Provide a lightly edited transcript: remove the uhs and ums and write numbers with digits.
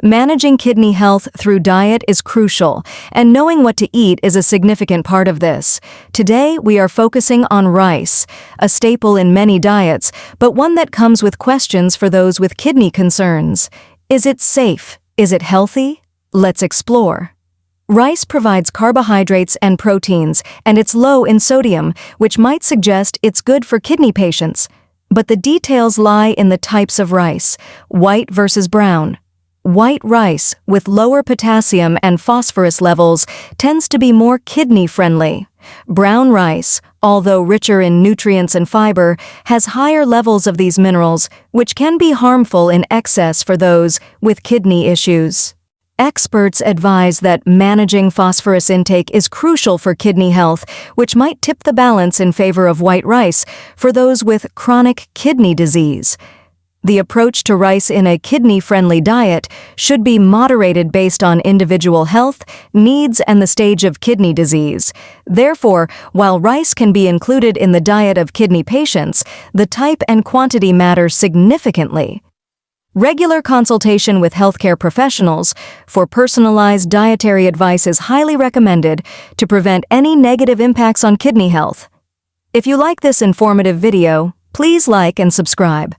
Managing kidney health through diet is crucial, and knowing what to eat is a significant part of this. Today, we are focusing on rice, a staple in many diets, but one that comes with questions for those with kidney concerns. Is it safe? Is it healthy? Let's explore. Rice provides carbohydrates and proteins, and it's low in sodium, which might suggest it's good for kidney patients. But the details lie in the types of rice, white versus brown. White rice, with lower potassium and phosphorus levels, tends to be more kidney-friendly. Brown rice, although richer in nutrients and fiber, has higher levels of these minerals, which can be harmful in excess for those with kidney issues. Experts advise that managing phosphorus intake is crucial for kidney health, which might tip the balance in favor of white rice for those with chronic kidney disease. The approach to rice in a kidney-friendly diet should be moderated based on individual health, needs, and the stage of kidney disease. Therefore, while rice can be included in the diet of kidney patients, the type and quantity matter significantly. Regular consultation with healthcare professionals for personalized dietary advice is highly recommended to prevent any negative impacts on kidney health. If you like this informative video, please like and subscribe.